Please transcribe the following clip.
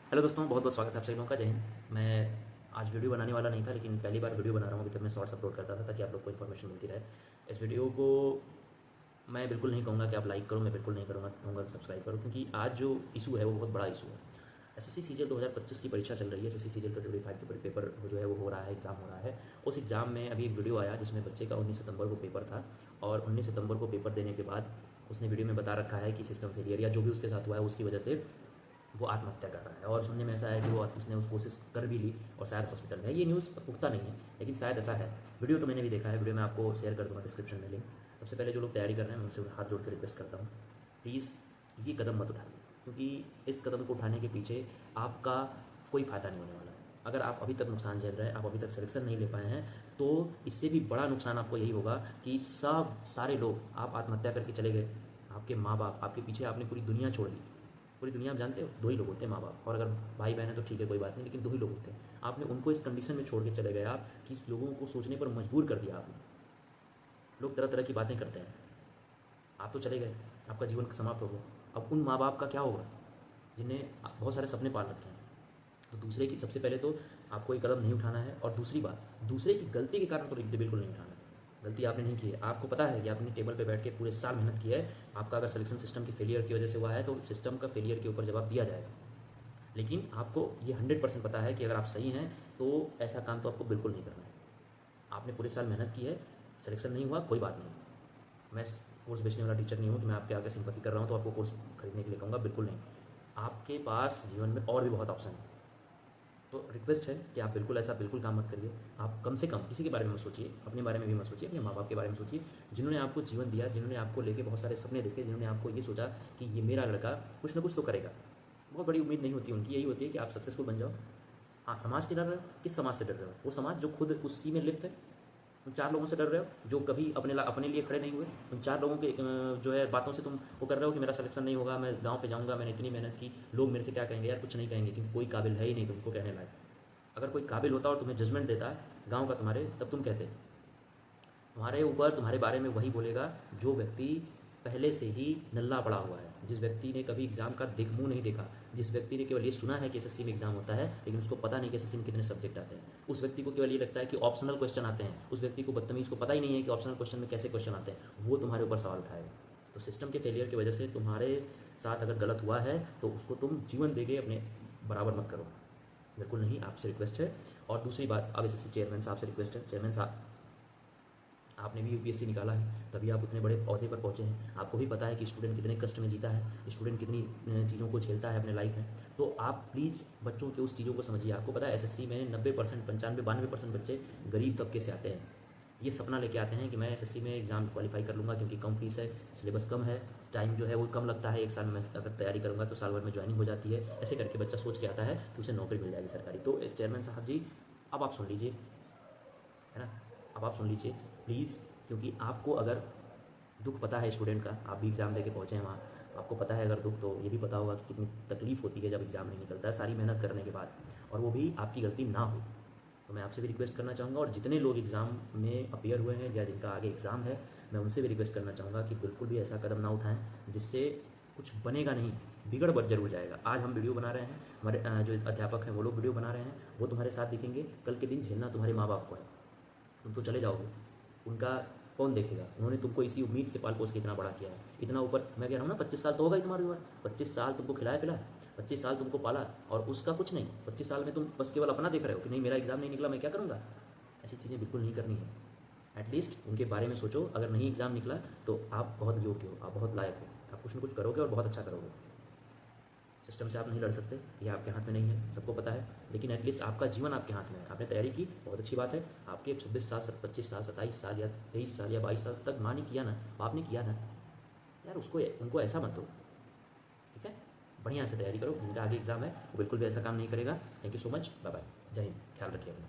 Hello दोस्तों, बहुत बहुत स्वागत है आप सभी लोगों का। जय हिंद। मैं आज वीडियो बनाने वाला नहीं था, लेकिन पहली बार वीडियो बना रहा हूँ। अभी तक मैं शॉर्ट्स अपलोड करता था ताकि आप लोग को इन्फॉर्मेशन मिलती रहे। इस वीडियो को मैं बिल्कुल नहीं कहूँगा कि आप लाइक करो, मैं बिल्कुल नहीं करूँगा कहूँगा कि सब्सक्राइब करो, क्योंकि आज जो इशू है वो बहुत बड़ा इशू है। एसएससी सीजीएल 2025 की परीक्षा चल रही है। एसएससी सीजीएल 2025 के पेपर जो है वो हो रहा है, एग्जाम हो रहा है। उस एग्ज़ाम में अभी एक वीडियो आया जिसमें बच्चे का 19 सितंबर को पेपर था, और 19 सितंबर को पेपर देने के बाद उसने वीडियो में बता रखा है कि सिस्टम फेलियर या जो भी उसके साथ हुआ है उसकी वजह से वो आत्महत्या कर रहा है। और सुनने में ऐसा है कि वो उसने उस कोशिश कर भी ली और शायद हॉस्पिटल में है। ये न्यूज़ पुख्ता नहीं है, लेकिन शायद ऐसा है। वीडियो तो मैंने भी देखा है, वीडियो मैं आपको शेयर कर दूँगा डिस्क्रिप्शन में लिंक। सबसे पहले जो लोग तैयारी कर रहे हैं मैं उनसे हाथ जोड़ कर रिक्वेस्ट करता हूँ, प्लीज़ ये कदम मत उठाइए, क्योंकि इस कदम को उठाने के पीछे आपका कोई फ़ायदा नहीं होने वाला है। अगर आप अभी तक नुकसान झेल रहे हैं, आप अभी तक सिलेक्शन नहीं ले पाए हैं, तो इससे भी बड़ा नुकसान आपको यही होगा कि सारे लोग, आप आत्महत्या करके चले गए, आपके माँ बाप आपके पीछे, आपने पूरी दुनिया छोड़ दी। पूरी दुनिया आप जानते हो, दो ही लोग होते हैं, माँ बाप। और अगर भाई बहन है तो ठीक है, कोई बात नहीं, लेकिन दो ही लोग होते हैं। आपने उनको इस कंडीशन में छोड़ के चले गए आप कि लोगों को सोचने पर मजबूर कर दिया आपने। लोग तरह तरह की बातें करते हैं। आप तो चले गए, आपका जीवन समाप्त हो गया। अब उन माँ बाप का क्या होगा जिन्हें बहुत सारे सपने पाल रखे हैं। तो दूसरे की, सबसे पहले तो आपको ये कदम नहीं उठाना है। और दूसरी बात, दूसरे की गलती के कारण तो बिल्कुल नहीं उठाना है। गलती आपने नहीं की है, आपको पता है कि आपने टेबल पे बैठ के पूरे साल मेहनत की है। आपका अगर सिलेक्शन सिस्टम की फेलियर की वजह से हुआ है तो सिस्टम का फेलियर के ऊपर जवाब दिया जाएगा। लेकिन आपको ये 100% पता है कि अगर आप सही हैं तो ऐसा काम तो आपको बिल्कुल नहीं करना है। आपने पूरे साल मेहनत की है, सिलेक्शन नहीं हुआ, कोई बात नहीं। मैं कोर्स बेचने वाला टीचर नहीं हूँ कि मैं आपके आगे सिंपैथी कर रहा हूँ तो आपको कोर्स खरीदने के लिए कहूँगा, बिल्कुल नहीं। आपके पास जीवन में और भी बहुत ऑप्शन है। तो रिक्वेस्ट है कि आप बिल्कुल ऐसा बिल्कुल काम मत करिए। आप कम से कम किसी के बारे में मत सोचिए, अपने बारे में भी मत सोचिए, अपने माँ बाप के बारे में सोचिए, जिन्होंने आपको जीवन दिया, जिन्होंने आपको लेके बहुत सारे सपने देखे, जिन्होंने आपको ये सोचा कि ये मेरा लड़का कुछ ना कुछ तो करेगा। बहुत बड़ी उम्मीद नहीं होती उनकी, यही होती है कि आप सक्सेसफुल बन जाओ। हाँ, समाज के डर रहे हो, किस समाज से डर रहे हो? वो समाज जो खुद उसी में लिप्त है। तुम 4 लोगों से डर रहे हो जो कभी अपने लिए खड़े नहीं हुए। तुम 4 लोगों के जो है बातों से तुम वो कर रहे हो कि मेरा सिलेक्शन नहीं होगा, मैं गाँव पे जाऊँगा, मैंने इतनी मेहनत की, लोग मेरे से क्या कहेंगे? यार कुछ नहीं कहेंगे, क्योंकि कोई काबिल है ही नहीं तुमको कहने लायक। अगर कोई काबिल होता और तुम्हें जजमेंट देता गाँव का तुम्हारे, तब तुम कहते। तुम्हारे ऊपर, तुम्हारे बारे में वही बोलेगा जो व्यक्ति पहले से ही नल्ला पड़ा हुआ है, जिस व्यक्ति ने कभी एग्जाम का मुंह नहीं देखा, जिस व्यक्ति ने केवल ये सुना है कि एसएससी में एग्जाम होता है लेकिन उसको पता नहीं कि एसएससी में कितने सब्जेक्ट आते हैं। उस व्यक्ति को केवल ये लगता है कि ऑप्शनल क्वेश्चन आते हैं। उस व्यक्ति को, बदतमीज को, पता ही नहीं है कि ऑप्शनल क्वेश्चन में कैसे क्वेश्चन आते हैं। वो तुम्हारे ऊपर सवाल उठाएगा। तो सिस्टम के फेलियर की वजह से तुम्हारे साथ अगर गलत हुआ है तो उसको तुम जीवन देके अपने बराबर मत करो, बिल्कुल नहीं। आपसे रिक्वेस्ट है। और दूसरी बात, अब एसएससी चेयरमैन साहब से रिक्वेस्ट है। चेयरमैन साहब, आपने भी यूपीएससी निकाला है, तभी आप उतने बड़े ओहदे पर पहुंचे हैं। आपको भी पता है कि स्टूडेंट कितने कष्ट में जीता है, स्टूडेंट कितनी चीज़ों को झेलता है अपने लाइफ में। तो आप प्लीज़ बच्चों के उस चीज़ों को समझिए। आपको पता है एसएससी में 90%, 95, 92% बच्चे गरीब तबके से आते हैं। ये सपना लेके आते हैं कि मैं एसएससी में एग्जाम क्वालिफाई कर लूँगा, क्योंकि कम फीस है, सिलेबस कम है, टाइम जो है वो कम लगता है। एक साल में अगर तैयारी करूँगा तो साल भर में ज्वाइनिंग हो जाती है। ऐसे करके बच्चा सोच के आता है कि उसे नौकरी मिल जाएगी सरकारी। तो इस चेयरमैन साहब जी, अब आप सुन लीजिए, है ना? अब आप सुन लीजिए प्लीज़, क्योंकि आपको अगर दुख पता है स्टूडेंट का, आप भी एग्ज़ाम देके पहुँचे हैं वहाँ, तो आपको पता है अगर दुख, तो ये भी पता होगा कि कितनी तकलीफ़ होती है जब एग्ज़ाम नहीं निकलता है सारी मेहनत करने के बाद, और वो भी आपकी गलती ना हो। तो मैं आपसे भी रिक्वेस्ट करना चाहूँगा, और जितने लोग एग्ज़ाम में अपीयर हुए हैं या जिनका आगे एग्ज़ाम है, मैं उनसे भी रिक्वेस्ट करना चाहूँगा कि बिल्कुल भी ऐसा कदम ना उठाएँ जिससे कुछ बनेगा नहीं, बिगड़ बर जरूर जाएगा। आज हम वीडियो बना रहे हैं, हमारे जो अध्यापक हैं वो लोग वीडियो बना रहे हैं, वो तुम्हारे साथ दिखेंगे, कल के दिन झेलना तुम्हारे माँ बाप को है। तुम तो चले जाओगे, उनका कौन देखेगा? उन्होंने तुमको इसी उम्मीद से पाल पोस के इतना बड़ा किया है, इतना ऊपर। मैं कह रहा हूँ ना, 25 साल तो होगा ही तुम्हारी उम्र। 25 साल तुमको खिलाया पिलाया, 25 साल तुमको पाला, और उसका कुछ नहीं। 25 साल में तुम बस केवल अपना देख रहे हो कि नहीं, मेरा एग्जाम नहीं निकला, मैं क्या करूँगा? ऐसी चीज़ें बिल्कुल नहीं करनी है। एटलीस्ट उनके बारे में सोचो। अगर नहीं एग्जाम निकला तो आप बहुत योग्य हो, आप बहुत लायक हो, आप कुछ ना कुछ करोगे और बहुत अच्छा करोगे। सिस्टम से आप नहीं लड़ सकते, ये आपके हाथ में नहीं है, सबको पता है। लेकिन एटलीस्ट आपका जीवन आपके हाथ में है। आपने तैयारी की, बहुत अच्छी बात है। आपके 26 साल, 25 साल, 27 साल या 23 साल या 22 साल तक माँ ने किया ना, बाप ने किया ना, यार उसको, उनको ऐसा मत दो, ठीक है? बढ़िया से तैयारी करो। जिनका आगे एग्जाम है वो बिल्कुल भी ऐसा काम नहीं करेगा। Thank you so much, bye bye, जय हिंद, ख्याल रखिए अपना।